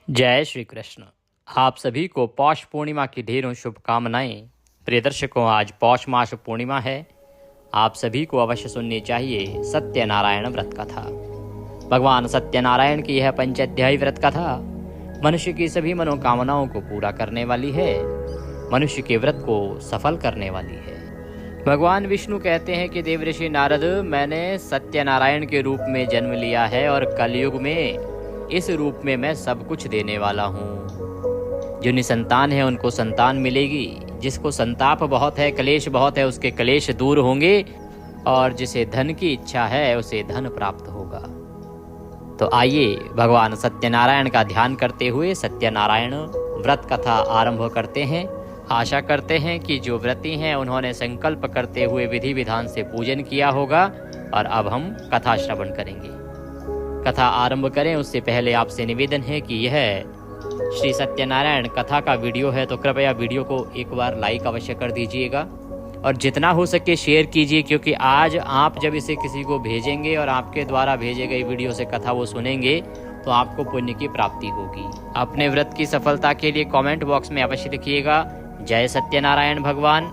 जय श्री कृष्ण। आप सभी को पौष पूर्णिमा की ढेरों शुभकामनाएं। प्रिय दर्शकों, आज पौष मास पूर्णिमा है। आप सभी को अवश्य सुननी चाहिए सत्यनारायण व्रत कथा। भगवान सत्यनारायण की यह पंचाध्यायी व्रत कथा मनुष्य की सभी मनोकामनाओं को पूरा करने वाली है, मनुष्य के व्रत को सफल करने वाली है। भगवान विष्णु कहते हैं कि देवऋषि नारद, मैंने सत्यनारायण के रूप में जन्म लिया है और कलयुग में इस रूप में मैं सब कुछ देने वाला हूँ। जो निसंतान है उनको संतान मिलेगी, जिसको संताप बहुत है, कलेश बहुत है, उसके कलेश दूर होंगे, और जिसे धन की इच्छा है उसे धन प्राप्त होगा। तो आइए भगवान सत्यनारायण का ध्यान करते हुए सत्यनारायण व्रत कथा आरंभ करते हैं। आशा करते हैं कि जो व्रती हैं उन्होंने संकल्प करते हुए विधि विधान से पूजन किया होगा, और अब हम कथा श्रवण करेंगे। कथा आरंभ करें उससे पहले आपसे निवेदन है कि यह श्री सत्यनारायण कथा का वीडियो है, तो कृपया वीडियो को एक बार लाइक अवश्य कर दीजिएगा और जितना हो सके शेयर कीजिए, क्योंकि आज आप जब इसे किसी को भेजेंगे और आपके द्वारा भेजे गई वीडियो से कथा वो सुनेंगे तो आपको पुण्य की प्राप्ति होगी। अपने व्रत की सफलता के लिए कमेंट बॉक्स में अवश्य लिखिएगा जय सत्यनारायण भगवान।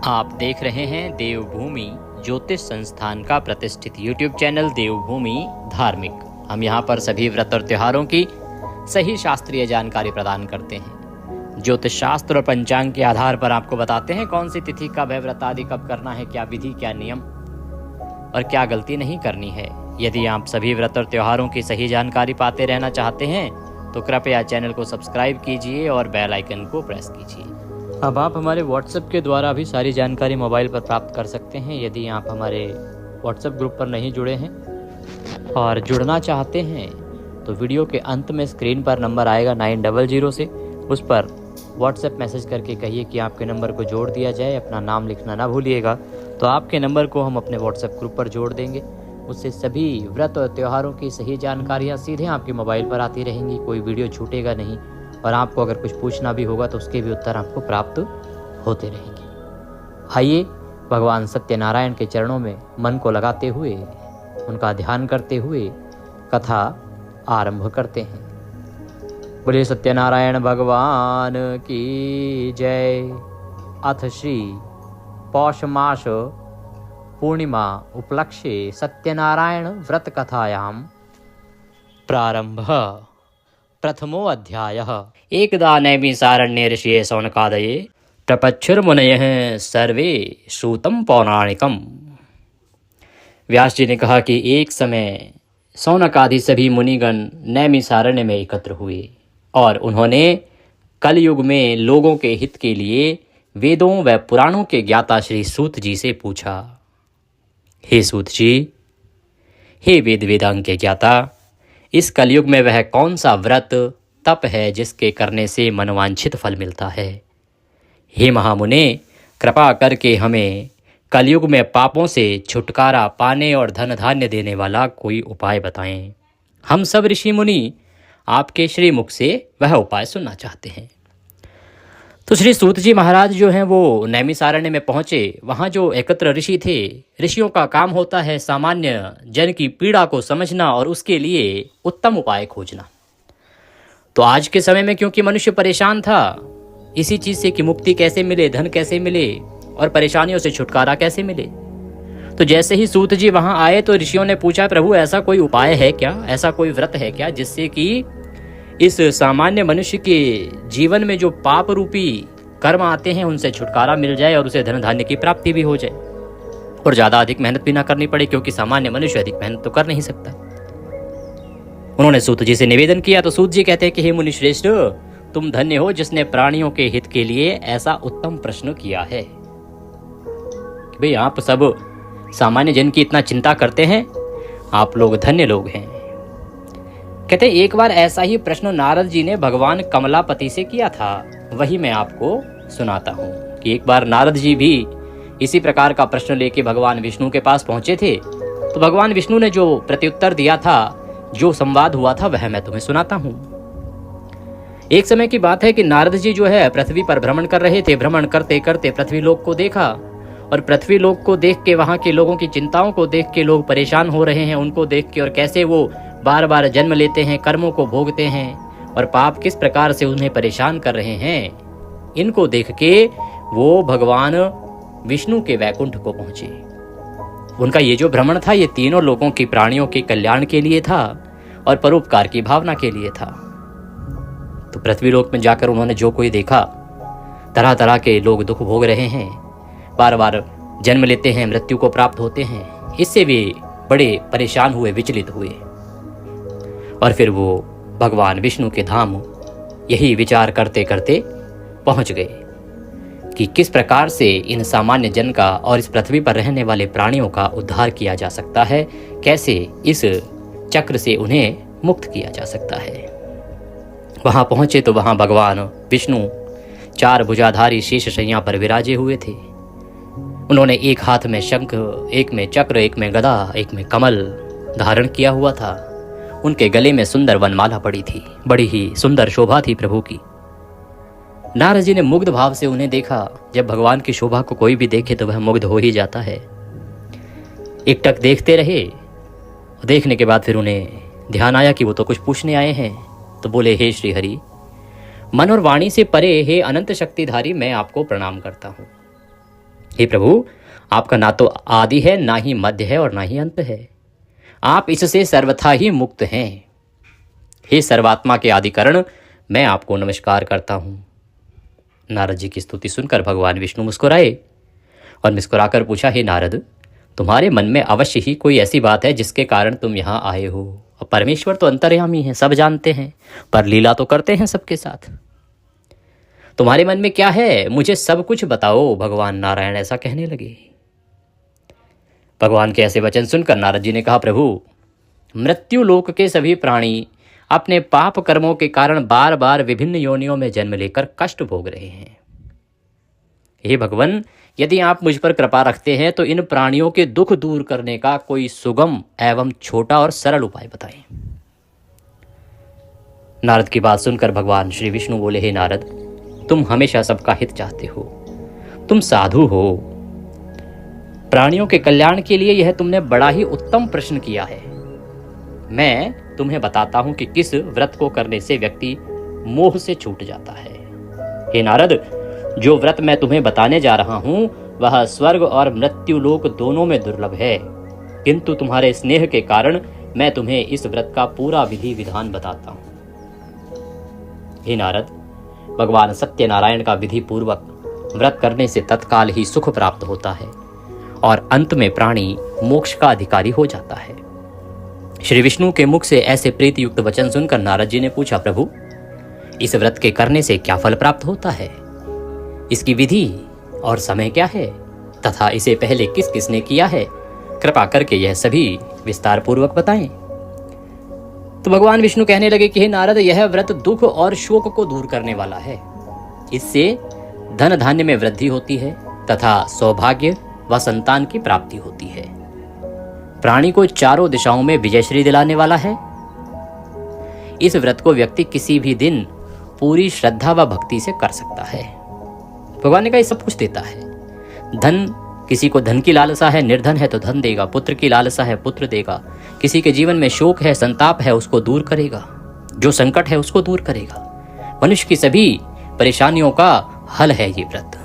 आप देख रहे हैं देवभूमि ज्योतिष संस्थान का प्रतिष्ठित YouTube चैनल देवभूमि धार्मिक। हम यहाँ पर सभी व्रत और त्योहारों की सही शास्त्रीय जानकारी प्रदान करते हैं। ज्योतिष शास्त्र और पंचांग के आधार पर आपको बताते हैं कौन सी तिथि कब है, व्रत आदि कब करना है, क्या विधि, क्या नियम और क्या गलती नहीं करनी है। यदि आप सभी व्रत और त्योहारों की सही जानकारी पाते रहना चाहते हैं तो कृपया चैनल को सब्सक्राइब कीजिए और बेल आइकन को प्रेस कीजिए। अब आप हमारे व्हाट्सएप के द्वारा भी सारी जानकारी मोबाइल पर प्राप्त कर सकते हैं। यदि आप हमारे व्हाट्सएप ग्रुप पर नहीं जुड़े हैं और जुड़ना चाहते हैं तो वीडियो के अंत में स्क्रीन पर नंबर आएगा 900 से, उस पर व्हाट्सएप मैसेज करके कहिए कि आपके नंबर को जोड़ दिया जाए। अपना नाम लिखना ना भूलिएगा, तो आपके नंबर को हम अपने व्हाट्सएप ग्रुप पर जोड़ देंगे। उससे सभी व्रत और त्योहारों की सही जानकारियाँ सीधे आपके मोबाइल पर आती रहेंगी, कोई वीडियो छूटेगा नहीं, और आपको अगर कुछ पूछना भी होगा तो उसके भी उत्तर आपको प्राप्त होते रहेंगे। आइए भगवान सत्यनारायण के चरणों में मन को लगाते हुए, उनका ध्यान करते हुए कथा आरंभ करते हैं। बोलिए सत्यनारायण भगवान की जय। अथ श्री पौष मास पूर्णिमा उपलक्ष्ये सत्यनारायण व्रत कथायां प्रारंभ। प्रथमो अध्यायः। एकदा नैमिषारण्ये ऋषये शौनकादये प्रपच्छुर्मुनयः सर्वे श्रुतं पौराणिकम्। व्यास जी ने कहा कि एक समय शौनक आदि सभी मुनिगण नैमिषारण्य में एकत्र हुए और उन्होंने कलयुग में लोगों के हित के लिए वेदों व पुराणों के ज्ञाता श्री सूत जी से पूछा, हे सूत जी, हे वेद वेदांग के ज्ञाता, इस कलयुग में वह कौन सा व्रत तप है जिसके करने से मनवांछित फल मिलता है। हे महामुने, कृपा करके हमें कलयुग में पापों से छुटकारा पाने और धन धान्य देने वाला कोई उपाय बताएं। हम सब ऋषि मुनि आपके श्री मुख से वह उपाय सुनना चाहते हैं। तो श्री सूत जी महाराज जो हैं वो नैमिषारण्य में पहुँचे। वहाँ जो एकत्र ऋषि थे, ऋषियों का काम होता है सामान्य जन की पीड़ा को समझना और उसके लिए उत्तम उपाय खोजना। तो आज के समय में क्योंकि मनुष्य परेशान था इसी चीज़ से कि मुक्ति कैसे मिले, धन कैसे मिले और परेशानियों से छुटकारा कैसे मिले, तो जैसे ही सूत जी वहाँ आए तो ऋषियों ने पूछा, प्रभु ऐसा कोई उपाय है क्या, ऐसा कोई व्रत है क्या जिससे कि इस सामान्य मनुष्य के जीवन में जो पाप रूपी कर्म आते हैं उनसे छुटकारा मिल जाए और उसे धन धान्य की प्राप्ति भी हो जाए और ज़्यादा अधिक मेहनत भी ना करनी पड़े, क्योंकि सामान्य मनुष्य अधिक मेहनत तो कर नहीं सकता। उन्होंने सूत जी से निवेदन किया तो सूत जी कहते हैं कि हे मुनि श्रेष्ठ, तुम धन्य हो जिसने प्राणियों के हित के लिए ऐसा उत्तम प्रश्न किया है। भाई आप सब सामान्य जन की इतना चिंता करते हैं, आप लोग धन्य लोग हैं। कहते एक बार ऐसा ही प्रश्न नारद जी ने भगवान कमलापति से किया था, वही मैं आपको सुनाता हूँ कि एक बार नारद जी भी इसी प्रकार का प्रश्न लेके भगवान विष्णु के पास पहुंचे थे। तो भगवान विष्णु ने जो प्रत्युत्तर दिया था, जो संवाद हुआ था, वह मैं तुम्हें सुनाता हूँ। एक समय की बात है कि नारद जी जो है पृथ्वी पर भ्रमण कर रहे थे। भ्रमण करते करते पृथ्वी लोक को देखा और पृथ्वी लोक को देख के, वहाँ के लोगों की चिंताओं को देख के, लोग परेशान हो रहे हैं उनको देख के, और कैसे वो बार बार जन्म लेते हैं, कर्मों को भोगते हैं और पाप किस प्रकार से उन्हें परेशान कर रहे हैं, इनको देख के वो भगवान विष्णु के वैकुंठ को पहुंचे। उनका ये जो भ्रमण था ये तीनों लोगों की प्राणियों के कल्याण के लिए था और परोपकार की भावना के लिए था। तो पृथ्वीलोक में जाकर उन्होंने जो कोई देखा, तरह तरह के लोग दुख भोग रहे हैं, बार बार जन्म लेते हैं, मृत्यु को प्राप्त होते हैं, इससे वे बड़े परेशान हुए, विचलित हुए। और फिर वो भगवान विष्णु के धाम यही विचार करते करते पहुंच गए कि किस प्रकार से इन सामान्य जन का और इस पृथ्वी पर रहने वाले प्राणियों का उद्धार किया जा सकता है, कैसे इस चक्र से उन्हें मुक्त किया जा सकता है। वहां पहुंचे तो वहां भगवान विष्णु 4 भुजाधारी शेषशैया पर विराजे हुए थे। उन्होंने एक हाथ में शंख, एक में चक्र, एक में गदा, एक में कमल धारण किया हुआ था। उनके गले में सुंदर वनमाला पड़ी थी, बड़ी ही सुंदर शोभा थी प्रभु की। नारद जी ने मुग्ध भाव से उन्हें देखा। जब भगवान की शोभा को कोई भी देखे तो वह मुग्ध हो ही जाता है। एकटक देखते रहे। देखने के बाद फिर उन्हें ध्यान आया कि वो तो कुछ पूछने आए हैं। तो बोले, हे श्री हरि, मन और वाणी से परे हे अनंत शक्तिधारी, मैं आपको प्रणाम करता हूँ। हे प्रभु, आपका ना तो आदि है, ना ही मध्य है और ना ही अंत है। आप इससे सर्वथा ही मुक्त हैं। हे सर्वात्मा के आदिकरण, मैं आपको नमस्कार करता हूँ। नारद जी की स्तुति सुनकर भगवान विष्णु मुस्कुराए और मुस्कुराकर पूछा, हे नारद, तुम्हारे मन में अवश्य ही कोई ऐसी बात है जिसके कारण तुम यहाँ आए हो। और परमेश्वर तो अंतर्यामी है, सब जानते हैं, पर लीला तो करते हैं सबके साथ। तुम्हारे मन में क्या है, मुझे सब कुछ बताओ। भगवान नारायण ऐसा कहने लगे। भगवान के ऐसे वचन सुनकर नारद जी ने कहा, प्रभु, मृत्यु लोक के सभी प्राणी अपने पाप कर्मों के कारण बार बार विभिन्न योनियों में जन्म लेकर कष्ट भोग रहे हैं। हे भगवान, यदि आप मुझ पर कृपा रखते हैं तो इन प्राणियों के दुख दूर करने का कोई सुगम एवं छोटा और सरल उपाय बताएं। नारद की बात सुनकर भगवान श्री विष्णु बोले, हे नारद, तुम हमेशा सबका हित चाहते हो, तुम साधु हो। प्राणियों के कल्याण के लिए यह तुमने बड़ा ही उत्तम प्रश्न किया है। मैं तुम्हें बताता हूं कि किस व्रत को करने से व्यक्ति मोह से छूट जाता है। हे नारद, जो व्रत मैं तुम्हें बताने जा रहा हूं वह स्वर्ग और मृत्यु लोक दोनों में दुर्लभ है, किंतु तुम्हारे स्नेह के कारण मैं तुम्हें इस व्रत का पूरा विधि विधान बताता हूं। हे नारद, भगवान सत्यनारायण का विधि पूर्वक व्रत करने से तत्काल ही सुख प्राप्त होता है और अंत में प्राणी मोक्ष का अधिकारी हो जाता है। श्री विष्णु के मुख से ऐसे प्रीति युक्त वचन सुनकर नारद जी ने पूछा, प्रभु, इस व्रत के करने से क्या फल प्राप्त होता है, इसकी विधि और समय क्या है, तथा इसे पहले किस किसने किया है, कृपा करके यह सभी विस्तार पूर्वक बताएं। तो भगवान विष्णु कहने लगे कि हे नारद, यह व्रत दुख और शोक को दूर करने वाला है। इससे धन धान्य में वृद्धि होती है तथा सौभाग्य व संतान की प्राप्ति होती है। प्राणी को चारों दिशाओं में विजयश्री दिलाने वाला है। इस व्रत को व्यक्ति किसी भी दिन पूरी श्रद्धा व भक्ति से कर सकता है। भगवान ने कहा, ये सब कुछ देता है। धन, किसी को धन की लालसा है, निर्धन है तो धन देगा। पुत्र की लालसा है, पुत्र देगा। किसी के जीवन में शोक है, संताप है, उसको दूर करेगा। जो संकट है उसको दूर करेगा। मनुष्य की सभी परेशानियों का हल है ये व्रत।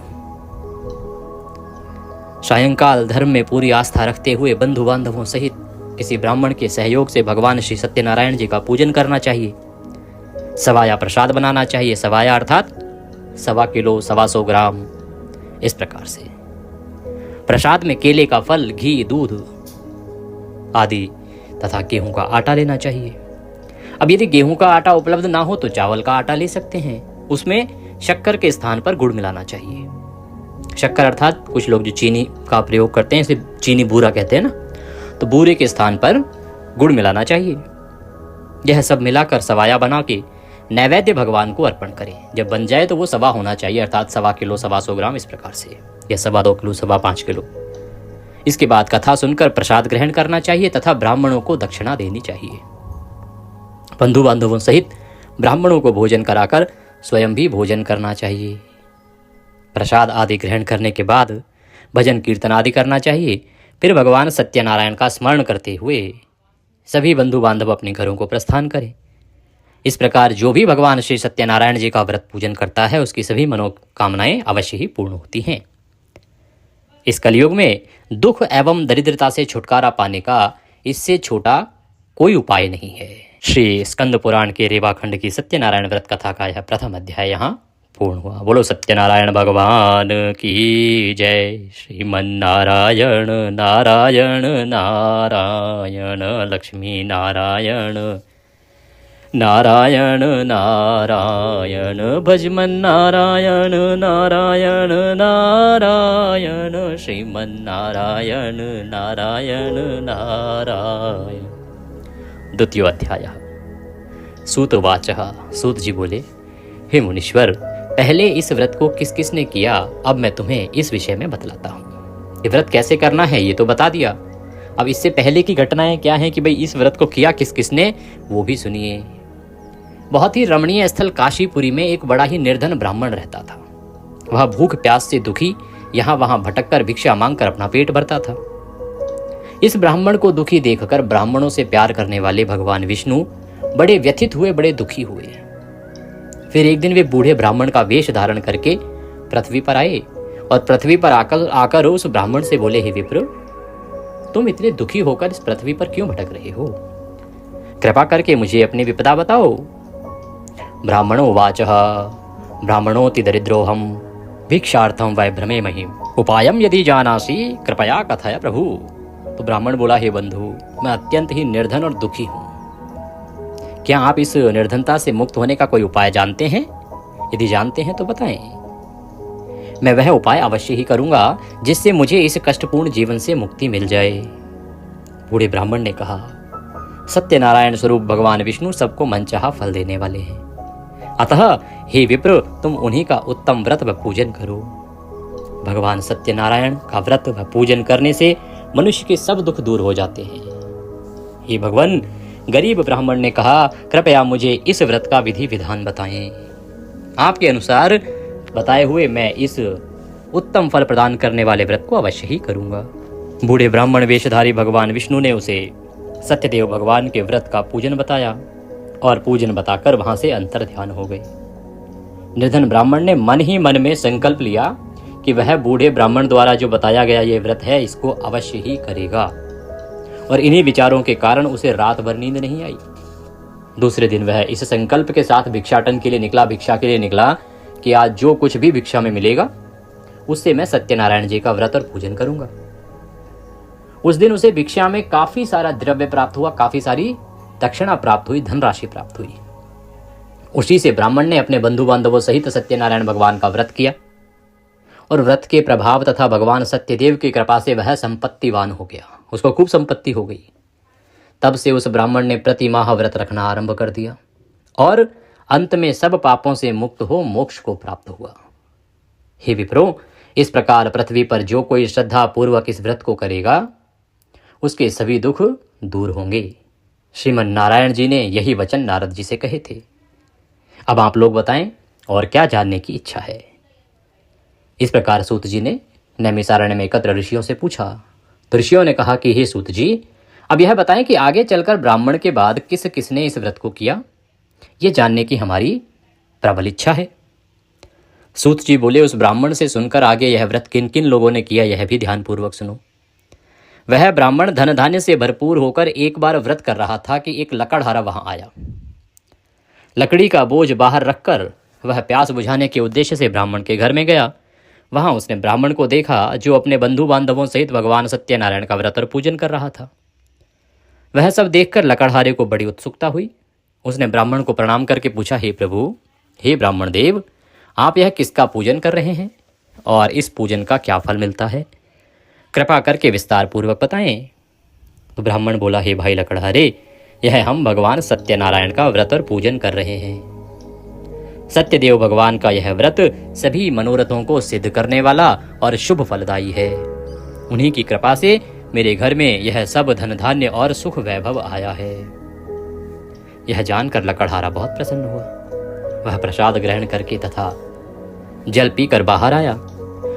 सायंकाल धर्म में पूरी आस्था रखते हुए बंधु बांधवों सहित किसी ब्राह्मण के सहयोग से भगवान श्री सत्यनारायण जी का पूजन करना चाहिए। सवाया प्रसाद बनाना चाहिए। सवाया अर्थात 1.25 किलो 125 ग्राम, इस प्रकार से। प्रसाद में केले का फल, घी, दूध आदि तथा गेहूं का आटा लेना चाहिए। अब यदि गेहूं का आटा उपलब्ध ना हो तो चावल का आटा ले सकते हैं। उसमें शक्कर के स्थान पर गुड़ मिलाना चाहिए। शक्कर अर्थात कुछ लोग जो चीनी का प्रयोग करते हैं, इसे चीनी बूरा कहते हैं ना, तो बूरे के स्थान पर गुड़ मिलाना चाहिए। यह सब मिलाकर सवाया बना के नैवेद्य भगवान को अर्पण करें। जब बन जाए तो वो सवा होना चाहिए, अर्थात 1.25 किलो 125 ग्राम, इस प्रकार से, या 2.25 किलो 5.25 किलो। इसके बाद कथा सुनकर प्रसाद ग्रहण करना चाहिए तथा ब्राह्मणों को दक्षिणा देनी चाहिए। बंधु बांधवों सहित ब्राह्मणों को भोजन कराकर स्वयं भी भोजन करना चाहिए। प्रसाद आदि ग्रहण करने के बाद भजन कीर्तन आदि करना चाहिए। फिर भगवान सत्यनारायण का स्मरण करते हुए सभी बंधु बांधव अपने घरों को प्रस्थान करें। इस प्रकार जो भी भगवान श्री सत्यनारायण जी का व्रत पूजन करता है उसकी सभी मनोकामनाएं अवश्य ही पूर्ण होती हैं। इस कलयुग में दुख एवं दरिद्रता से छुटकारा पाने का इससे छोटा कोई उपाय नहीं है। श्री स्कंद पुराण के रेवाखंड की सत्यनारायण व्रत कथा का यह प्रथम अध्याय यहाँ पूर्ण हुआ। बोलो सत्यनारायण भगवान की जय। श्रीमन्नारायण नारायण नारायण लक्ष्मी नारायण नारायण नारायण भजमन नारायण नारायण नारायण श्रीमन्नारायण नारायण नारायण। द्वितीय अध्याय। सूतवाच। सूत जी बोले, हे मुनीश्वर, पहले इस व्रत को किस किस ने किया, अब मैं तुम्हें इस विषय में बतलाता हूँ। ये व्रत कैसे करना है ये तो बता दिया, अब इससे पहले की घटनाएं क्या हैं कि भाई इस व्रत को किया किस किस ने, वो भी सुनिए। बहुत ही रमणीय स्थल काशीपुरी में एक बड़ा ही निर्धन ब्राह्मण रहता था। वह भूख प्यास से दुखी यहाँ वहां भटक कर भिक्षा मांगकर अपना पेट भरता था। इस ब्राह्मण को दुखी देखकर ब्राह्मणों से प्यार करने वाले भगवान विष्णु बड़े व्यथित हुए, बड़े दुखी हुए। फिर एक दिन वे बूढ़े ब्राह्मण का वेश धारण करके पृथ्वी पर आए और पृथ्वी पर आकर उस ब्राह्मण से बोले, हे विप्र, तुम इतने दुखी होकर इस पृथ्वी पर क्यों भटक रहे हो? कृपा करके मुझे अपनी विपदा बताओ। ब्राह्मणो वाचः ब्राह्मणोति दरिद्रोहम भिक्षार्थम वै भ्रमे महिम उपायम यदि जानासि कृपया कथय प्रभु। तो ब्राह्मण बोला, हे बंधु, मैं अत्यंत ही निर्धन और दुखी हूं। क्या आप इस निर्धनता से मुक्त होने का कोई उपाय जानते हैं? यदि जानते हैं तो बताएं। मैं वह उपाय अवश्य ही करूंगा जिससे मुझे इस कष्टपूर्ण जीवन से मुक्ति मिल जाए। बूढ़े ब्राह्मण ने कहा, सत्यनारायण स्वरूप भगवान विष्णु सबको मनचाहा फल देने वाले हैं, अतः हे विप्र, तुम उन्हीं का उत्तम व्रत व पूजन करो। भगवान सत्यनारायण का व्रत व पूजन करने से मनुष्य के सब दुख दूर हो जाते हैं। हे भगवान, गरीब ब्राह्मण ने कहा, कृपया मुझे इस व्रत का विधि विधान बताएं। आपके अनुसार बताए हुए मैं इस उत्तम फल प्रदान करने वाले व्रत को अवश्य ही करूंगा। बूढ़े ब्राह्मण वेशधारी भगवान विष्णु ने उसे सत्यदेव भगवान के व्रत का पूजन बताया और पूजन बताकर वहां से अंतर ध्यान हो गए। निर्धन ब्राह्मण ने मन ही मन में संकल्प लिया कि वह बूढ़े ब्राह्मण द्वारा जो बताया गया ये व्रत है इसको अवश्य ही करेगा, और इन्हीं विचारों के कारण उसे रात भर नींद नहीं आई। दूसरे दिन वह इस संकल्प के साथ भिक्षाटन के लिए निकला, भिक्षा के लिए निकला कि आज जो कुछ भी भिक्षा में मिलेगा उससे मैं सत्यनारायण जी का व्रत और पूजन करूंगा। उस दिन उसे भिक्षा में काफी सारा द्रव्य प्राप्त हुआ, काफी सारी दक्षिणा प्राप्त हुई, धनराशि प्राप्त हुई। उसी से ब्राह्मण ने अपने बंधु बांधवों सहित सत्यनारायण भगवान का व्रत किया और व्रत के प्रभाव तथा भगवान सत्यदेव की कृपा से वह संपत्तिवान हो गया, उसको खूब संपत्ति हो गई। तब से उस ब्राह्मण ने प्रति माह व्रत रखना आरंभ कर दिया और अंत में सब पापों से मुक्त हो मोक्ष को प्राप्त हुआ। हे विप्रो, इस प्रकार पृथ्वी पर जो कोई श्रद्धा पूर्वक इस व्रत को करेगा उसके सभी दुख दूर होंगे। श्रीमन नारायण जी ने यही वचन नारद जी से कहे थे। अब आप लोग बताएं और क्या जानने की इच्छा है। इस प्रकार सूत जी ने नैमिषारण्य में एकत्र ऋषियों से पूछा। तो ऋषियों ने कहा कि हे सूत जी, अब यह बताएं कि आगे चलकर ब्राह्मण के बाद किस किसने इस व्रत को किया, ये जानने की हमारी प्रबल इच्छा है। सूत जी बोले, उस ब्राह्मण से सुनकर आगे यह व्रत किन किन लोगों ने किया यह भी ध्यानपूर्वक सुनो। वह ब्राह्मण धन धान्य से भरपूर होकर एक बार व्रत कर रहा था कि एक लकड़हारा वहां आया। लकड़ी का बोझ बाहर रखकर वह प्यास बुझाने के उद्देश्य से ब्राह्मण के घर में गया। वहां उसने ब्राह्मण को देखा जो अपने बंधु बांधवों सहित भगवान सत्यनारायण का व्रत और पूजन कर रहा था। वह सब देखकर लकड़हारे को बड़ी उत्सुकता हुई। उसने ब्राह्मण को प्रणाम करके पूछा, हे प्रभु, हे ब्राह्मण देव, आप यह किसका पूजन कर रहे हैं और इस पूजन का क्या फल मिलता है? कृपा करके विस्तार पूर्वक बताएं। तो ब्राह्मण बोला, हे भाई लकड़हारे, यह हम भगवान सत्यनारायण का व्रत और पूजन कर रहे हैं। सत्यदेव भगवान का यह व्रत सभी मनोरथों को सिद्ध करने वाला और शुभ फलदायी है। उन्हीं की कृपा से मेरे घर में यह सब धन धान्य और सुख वैभव आया है। यह जानकर लकड़हारा बहुत प्रसन्न हुआ। वह प्रसाद ग्रहण करके तथा जल पीकर बाहर आया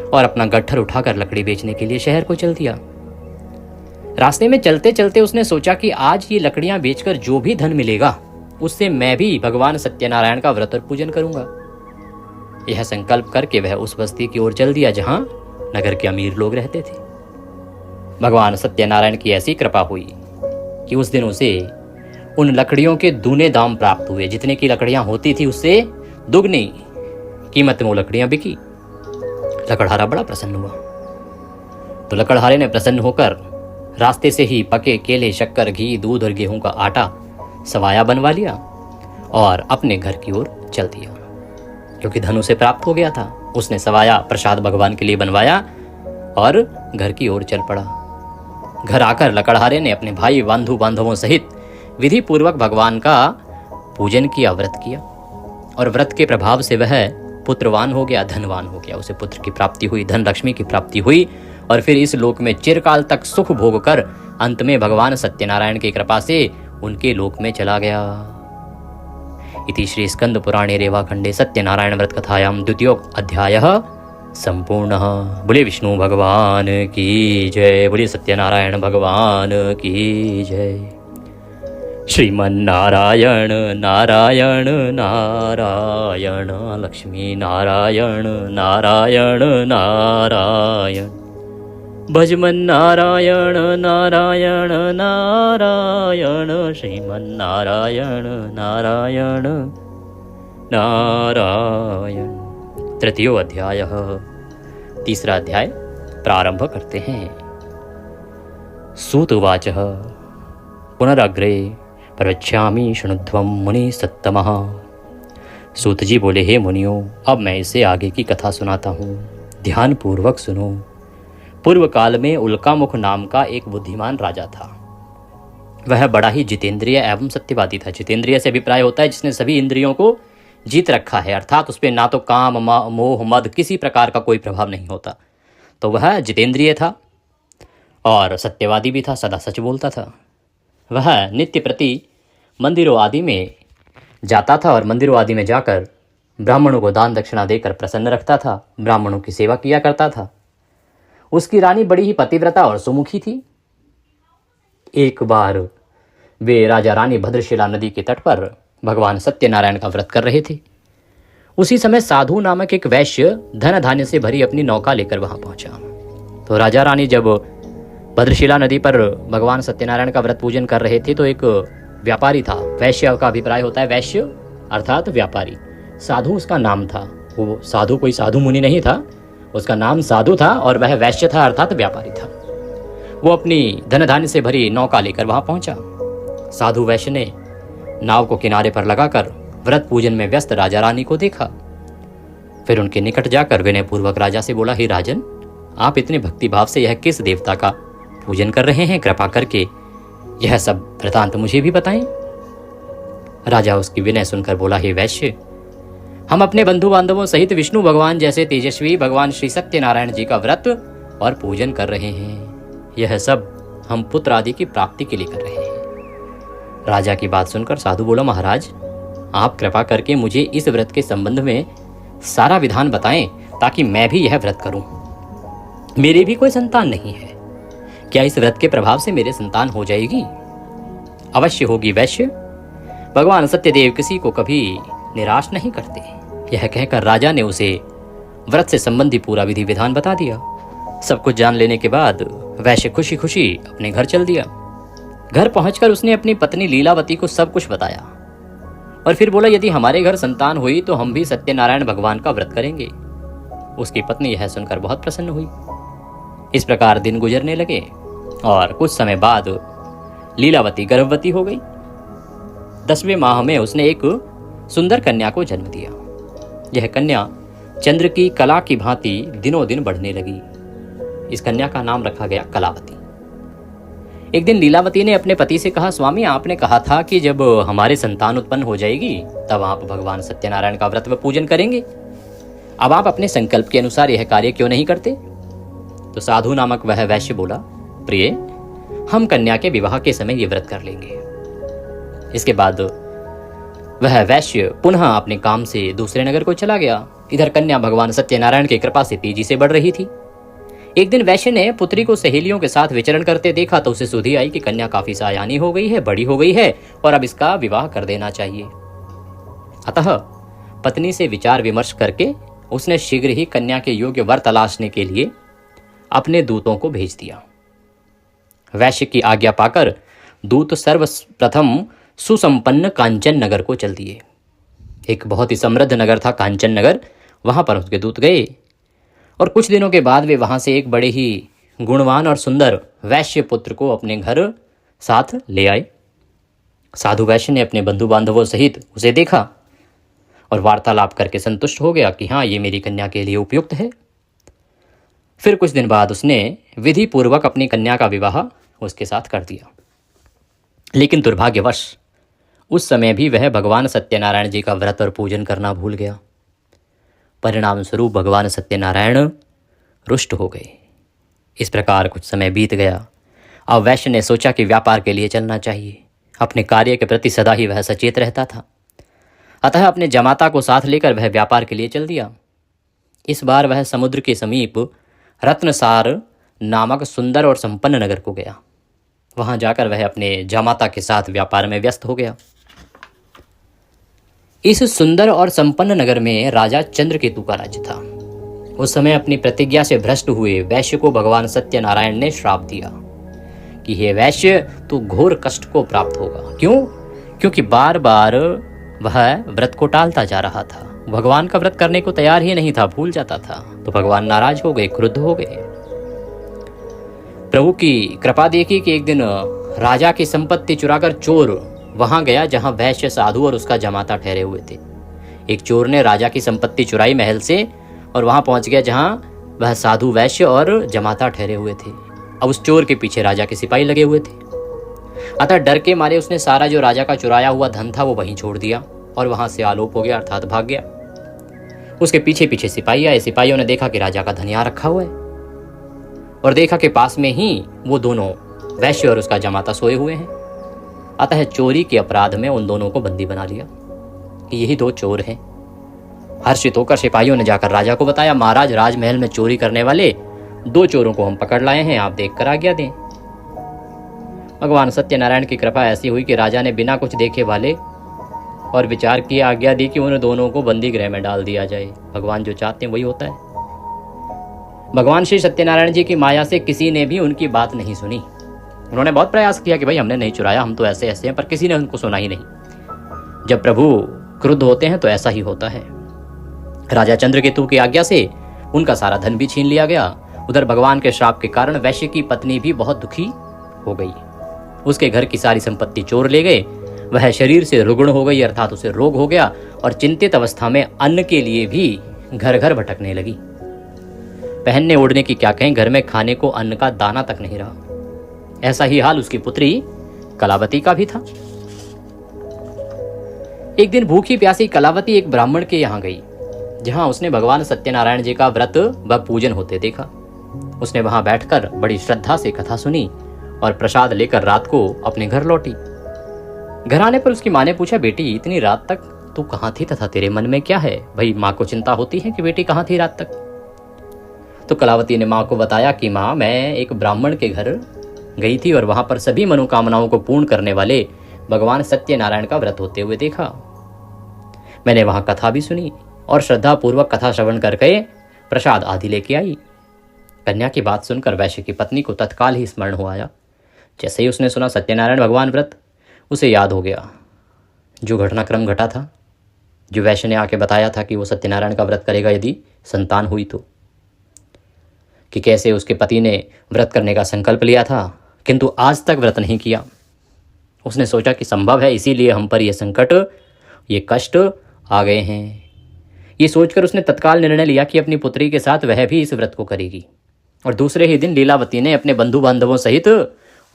और अपना गट्ठर उठाकर लकड़ी बेचने के लिए शहर को चल दिया। रास्ते में चलते चलते उसने सोचा कि आज ये लकड़ियां बेचकर जो भी धन मिलेगा उससे मैं भी भगवान सत्यनारायण का व्रत और पूजन करूंगा। यह संकल्प करके वह उस बस्ती की ओर चल दिया जहां नगर के अमीर लोग रहते थे। भगवान सत्यनारायण की ऐसी कृपा हुई कि उस दिन उसे उन लकड़ियों के दूने दाम प्राप्त हुए। जितने की लकड़ियां होती थी उससे दुगनी कीमत में वो लकड़ियां बिकी। लकड़हारा बड़ा प्रसन्न हुआ। तो लकड़हारे ने प्रसन्न होकर रास्ते से ही पके केले, शक्कर, घी, दूध और गेहूं का आटा सवाया बनवा लिया और अपने घर की ओर चल दिया। क्योंकि धन उसे प्राप्त हो गया था, उसने सवाया प्रसाद भगवान के लिए बनवाया और घर की ओर चल पड़ा। घर आकर लकड़हारे ने अपने भाई बंधु बांधवों सहित विधि पूर्वक भगवान का पूजन किया, व्रत किया और व्रत के प्रभाव से वह पुत्रवान हो गया, धनवान हो गया। उसे पुत्र की प्राप्ति हुई, धन लक्ष्मी की प्राप्ति हुई और फिर इस लोक में चिरकाल तक सुख भोग कर अंत में भगवान सत्यनारायण की कृपा से उनके लोक में चला गया। इति श्री स्कंद पुराणे रेवाखंडे सत्यनारायण व्रत कथायां द्वितीयो अध्यायः संपूर्णः। बोले विष्णु भगवान की जय, बोले सत्यनारायण भगवान की जय। श्रीमन्नारायण नारायण नारायण, लक्ष्मी नारायण नारायण नारायण, भजमन नारायण नारायण नारायण, श्रीमन्नारायण नारायण नारायण। तृतीयो अध्यायः, तीसरा अध्याय प्रारंभ करते हैं। सूत उवाचः पुनरग्रे प्रवक्ष्यामि शृणुध्वं मुनि सत्तमः। सूत जी बोले, हे मुनियों, अब मैं इसे आगे की कथा सुनाता हूँ, ध्यान पूर्वक सुनो। पूर्व काल में उल्कामुख नाम का एक बुद्धिमान राजा था। वह बड़ा ही जितेंद्रिय एवं सत्यवादी था। जितेंद्रिय से अभिप्राय होता है जिसने सभी इंद्रियों को जीत रखा है, अर्थात उस पर ना तो काम, मोह, मद किसी प्रकार का कोई प्रभाव नहीं होता। तो वह जितेंद्रिय था और सत्यवादी भी था, सदा सच बोलता था। वह नित्य प्रति मंदिरों आदि में जाता था और मंदिरों आदि में जाकर ब्राह्मणों को दान दक्षिणा देकर प्रसन्न रखता था, ब्राह्मणों की सेवा किया करता था। उसकी रानी बड़ी ही पतिव्रता और सुमुखी थी। एक बार वे राजा रानी भद्रशिला नदी के तट पर भगवान सत्यनारायण का व्रत कर रहे थे। उसी समय साधु नामक एक वैश्य धन धान्य से भरी अपनी नौका लेकर वहां पहुंचा। तो राजा रानी जब भद्रशिला नदी पर भगवान सत्यनारायण का व्रत पूजन कर रहे थे तो एक व्यापारी था। वैश्य का अभिप्राय होता है वैश्य अर्थात व्यापारी। साधु उसका नाम था। वो साधु कोई साधु मुनि नहीं था, उसका नाम साधु था और वह वैश्य था अर्थात व्यापारी था। वो अपनी धन धान्य से भरी नौका लेकर वहां पहुंचा। साधु वैश्य ने नाव को किनारे पर लगाकर व्रत पूजन में व्यस्त राजा रानी को देखा। फिर उनके निकट जाकर विनयपूर्वक राजा से बोला, हे राजन, आप इतने भक्तिभाव से यह किस देवता का पूजन कर रहे हैं? कृपा करके यह सब वृतांत मुझे भी बताएं। राजा उसकी विनय सुनकर बोला, हे वैश्य, हम अपने बंधु बांधवों सहित विष्णु भगवान जैसे तेजस्वी भगवान श्री सत्यनारायण जी का व्रत और पूजन कर रहे हैं। यह सब हम पुत्र आदि की प्राप्ति के लिए कर रहे हैं। राजा की बात सुनकर साधु बोला, महाराज, आप कृपा करके मुझे इस व्रत के संबंध में सारा विधान बताएं ताकि मैं भी यह व्रत करूं। मेरी भी कोई संतान नहीं है, क्या इस व्रत के प्रभाव से मेरे संतान हो जाएगी? अवश्य होगी वैश्य, भगवान सत्यदेव किसी को कभी निराश नहीं करते। यह कहकर राजा ने उसे व्रत से संबंधी पूरा विधि विधान बता दिया। सब कुछ जान लेने के बाद वैश्य खुशी खुशी अपने घर चल दिया। घर पहुंचकर उसने अपनी पत्नी लीलावती को सब कुछ बताया और फिर बोला, यदि हमारे घर संतान हुई तो हम भी सत्यनारायण भगवान का व्रत करेंगे। उसकी पत्नी यह सुनकर बहुत प्रसन्न हुई। इस प्रकार दिन गुजरने लगे और कुछ समय बाद लीलावती गर्भवती हो गई। 10वें माह में उसने एक सुंदर कन्या को जन्म दिया। यह कन्या चंद्र की कला की भांति दिनों दिन बढ़ने लगी। इस कन्या का नाम रखा गया कलावती। एक दिन लीलावती ने अपने पति से कहा, स्वामी, आपने कहा था कि जब हमारे संतान उत्पन्न हो जाएगी तब आप भगवान सत्यनारायण का व्रत व पूजन करेंगे। अब आप अपने संकल्प के अनुसार यह कार्य क्यों नहीं करते? तो साधु नामक वह वैश्य बोला, प्रिय, हम कन्या के विवाह के समय ये व्रत कर लेंगे। इसके बाद वह वैश्य पुनः अपने काम से दूसरे नगर को चला गया। इधर कन्या भगवान सत्यनारायण की कृपा से तेजी से बढ़ रही थी। एक दिन वैश्य ने पुत्री को सहेलियों के साथ विचरण करते देखा तो उसे सुधि आई कि कन्या काफी सायानी हो गई है, बड़ी हो गई है और अब इसका विवाह कर देना चाहिए। अतः पत्नी से विचार विमर्श करके उसने शीघ्र ही कन्या के योग्य वर तलाशने के लिए अपने दूतों को भेज दिया। वैश्य की आज्ञा पाकर दूत सर्वप्रथम सुसंपन्न कांचन नगर को चल दिए। एक बहुत ही समृद्ध नगर था कांचन नगर, वहां पर उसके दूत गए और कुछ दिनों के बाद वे वहां से एक बड़े ही गुणवान और सुंदर वैश्य पुत्र को अपने घर साथ ले आए। साधु वैश्य ने अपने बंधु बांधवों सहित उसे देखा और वार्तालाप करके संतुष्ट हो गया कि हाँ, ये मेरी कन्या के लिए उपयुक्त है। फिर कुछ दिन बाद उसने विधि पूर्वक अपनी कन्या का विवाह उसके साथ कर दिया। लेकिन दुर्भाग्यवश उस समय भी वह भगवान सत्यनारायण जी का व्रत और पूजन करना भूल गया। परिणाम स्वरूप भगवान सत्यनारायण रुष्ट हो गए। इस प्रकार कुछ समय बीत गया। अब वैश्य ने सोचा कि व्यापार के लिए चलना चाहिए। अपने कार्य के प्रति सदा ही वह सचेत रहता था। अतः अपने जमाता को साथ लेकर वह व्यापार के लिए चल दिया। इस बार वह समुद्र के समीप रत्नसार नामक सुंदर और संपन्न नगर को गया। वहां जाकर वह अपने जमाता के साथ व्यापार में व्यस्त हो गया। इस सुंदर और संपन्न नगर में राजा चंद्रकेतु का राज्य था। उस समय अपनी प्रतिज्ञा से भ्रष्ट हुए वैश्य को भगवान सत्यनारायण ने श्राप दिया कि हे वैश्य, तू घोर कष्ट को प्राप्त होगा। क्यों? क्योंकि बार बार वह व्रत को टालता जा रहा था। भगवान का व्रत करने को तैयार ही नहीं था, भूल जाता था। तो भगवान नाराज हो गए, क्रुद्ध हो गए। प्रभु की कृपा देखी कि एक दिन राजा की संपत्ति चुराकर चोर वहां गया जहां वैश्य साधु और उसका जमाता ठहरे हुए थे। एक चोर ने राजा की संपत्ति चुराई महल से और वहां पहुंच गया जहां वह साधु वैश्य और जमाता ठहरे हुए थे। अब उस चोर के पीछे राजा के सिपाही लगे हुए थे। अतः डर के मारे उसने सारा जो राजा का चुराया हुआ धन था वो वहीं छोड़ दिया और वहां से आलोप हो गया, अर्थात भाग गया। उसके पीछे पीछे सिपाही आए। सिपाहियों ने देखा कि राजा का धन यहाँ रखा हुआ है और देखा कि पास में ही वो दोनों वैश्य और उसका जमाता सोए हुए हैं। अतः चोरी के अपराध में उन दोनों को बंदी बना लिया कि यही दो चोर हैं। हर्षित होकर सिपाहियों ने जाकर राजा को बताया, महाराज, राजमहल में चोरी करने वाले दो चोरों को हम पकड़ लाए हैं, आप देखकर आज्ञा दें। भगवान सत्यनारायण की कृपा ऐसी हुई कि राजा ने बिना कुछ देखे वाले और विचार किए आज्ञा दी कि उन दोनों को बंदी गृह में डाल दिया जाए। भगवान जो चाहते हैं वही होता है। भगवान श्री सत्यनारायण जी की माया से किसी ने भी उनकी बात नहीं सुनी। उन्होंने बहुत प्रयास किया कि भाई हमने नहीं चुराया, हम तो ऐसे ऐसे हैं, पर किसी ने उनको सुना ही नहीं। जब प्रभु क्रुद्ध होते हैं तो ऐसा ही होता है। राजा चंद्रकेतु की आज्ञा से उनका सारा धन भी छीन लिया गया। उधर भगवान के श्राप के कारण वैश्य की पत्नी भी बहुत दुखी हो गई। उसके घर की सारी संपत्ति चोर ले गए। वह शरीर से रुग्ण हो गई, अर्थात उसे रोग हो गया और चिंतित अवस्था में अन्न के लिए भी घर घर भटकने लगी। पहनने ओढ़ने की क्या कहें, घर में खाने को अन्न का दाना तक नहीं रहा। ऐसा ही हाल उसकी पुत्री कलावती का भी था। एक दिन भूखी प्यासी कलावती एक ब्राह्मण के यहां गई जहां उसने भगवान सत्यनारायण जी का व्रत व पूजन होते देखा। उसने वहां बैठकर बड़ी श्रद्धा से कथा सुनी और प्रसाद लेकर रात को अपने घर लौटी। घर आने पर उसकी माँ ने पूछा, बेटी, इतनी रात तक तू कहाँ थी तथा तेरे मन में क्या है? भाई माँ को चिंता होती है कि बेटी कहाँ थी रात तक। तो कलावती ने माँ को बताया कि माँ, मैं एक ब्राह्मण के घर गई थी और वहां पर सभी मनोकामनाओं को पूर्ण करने वाले भगवान सत्यनारायण का व्रत होते हुए देखा। मैंने वहां कथा भी सुनी और श्रद्धा पूर्वक कथा श्रवण करके प्रसाद आदि लेके आई। कन्या की बात सुनकर वैश्य की पत्नी को तत्काल ही स्मरण हो आया। जैसे ही उसने सुना सत्यनारायण भगवान व्रत, उसे याद हो गया जो घटनाक्रम घटा था, जो वैश्य ने आके बताया था कि वो सत्यनारायण का व्रत करेगा यदि संतान हुई तो, कि कैसे उसके पति ने व्रत करने का संकल्प लिया था किंतु आज तक व्रत नहीं किया। उसने सोचा कि संभव है इसीलिए हम पर यह संकट, ये कष्ट आ गए हैं। ये सोचकर उसने तत्काल निर्णय लिया कि अपनी पुत्री के साथ वह भी इस व्रत को करेगी। और दूसरे ही दिन लीलावती ने अपने बंधु बांधवों सहित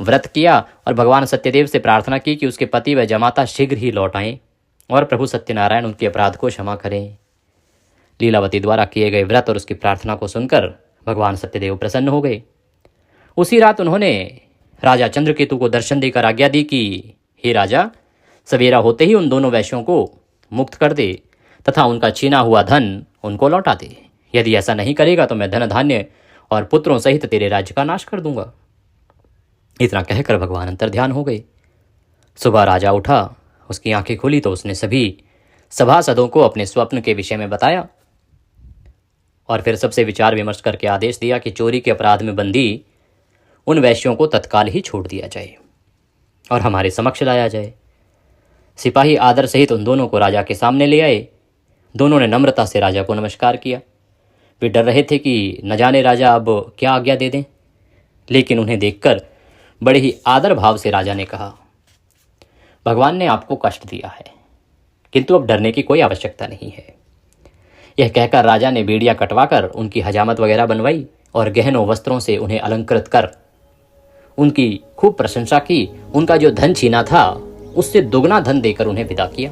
व्रत किया और भगवान सत्यदेव से प्रार्थना की कि उसके पति व जमाता शीघ्र ही लौट आएं और प्रभु सत्यनारायण उनके अपराध को क्षमा करें। लीलावती द्वारा किए गए व्रत और उसकी प्रार्थना को सुनकर भगवान सत्यदेव प्रसन्न हो गए। उसी रात उन्होंने राजा चंद्रकेतु को दर्शन देकर आज्ञा दी कि हे राजा, सवेरा होते ही उन दोनों वैश्यों को मुक्त कर दे तथा उनका छीना हुआ धन उनको लौटा दे। यदि ऐसा नहीं करेगा तो मैं धन धान्य और पुत्रों सहित तेरे राज्य का नाश कर दूंगा। इतना कहकर भगवान अंतर्ध्यान हो गए। सुबह राजा उठा, उसकी आंखें खुली तो उसने सभी सभासदों को अपने स्वप्न के विषय में बताया और फिर सबसे विचार विमर्श करके आदेश दिया कि चोरी के अपराध में बंदी उन वैश्यों को तत्काल ही छोड़ दिया जाए और हमारे समक्ष लाया जाए। सिपाही आदर सहित उन दोनों को राजा के सामने ले आए। दोनों ने नम्रता से राजा को नमस्कार किया। वे डर रहे थे कि न जाने राजा अब क्या आज्ञा दे दें, लेकिन उन्हें देखकर बड़े ही आदर भाव से राजा ने कहा, भगवान ने आपको कष्ट दिया है, किंतु अब डरने की कोई आवश्यकता नहीं है। यह कहकर राजा ने बेड़ियां कटवाकर उनकी हजामत वगैरह बनवाई और गहनों वस्त्रों से उन्हें अलंकृत कर उनकी खूब प्रशंसा की। उनका जो धन छीना था उससे दुगना धन देकर उन्हें विदा किया।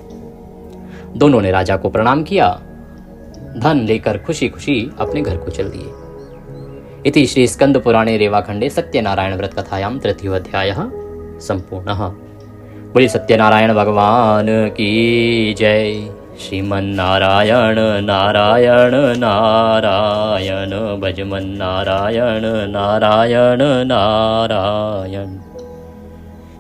दोनों ने राजा को प्रणाम किया, धन लेकर खुशी खुशी अपने घर को चल दिए। इति श्री स्कंद पुराणे रेवाखंडे सत्यनारायण व्रत कथायां तृतीयोऽध्यायः संपूर्णः। बोलिए सत्यनारायण भगवान की जय। श्रीमन्नारायण नारायण नारायण भजमन्नारायण नारायण नारायण।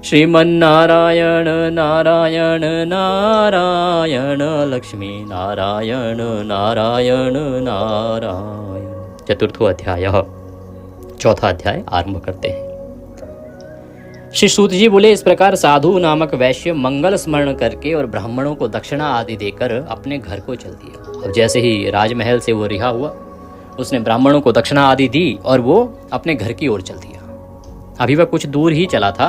श्रीमन्नारायण नारायण नारायण लक्ष्मी नारायण नारायण नारायण। चतुर्थो अध्यायः, चौथा अध्याय आरंभ करते हैं। श्री सूत जी बोले, इस प्रकार साधु नामक वैश्य मंगल स्मरण करके और ब्राह्मणों को दक्षिणा आदि देकर अपने घर को चल दिया। अब जैसे ही राजमहल से वो रिहा हुआ, उसने ब्राह्मणों को दक्षिणा आदि दी और वो अपने घर की ओर चल दिया। अभी वह कुछ दूर ही चला था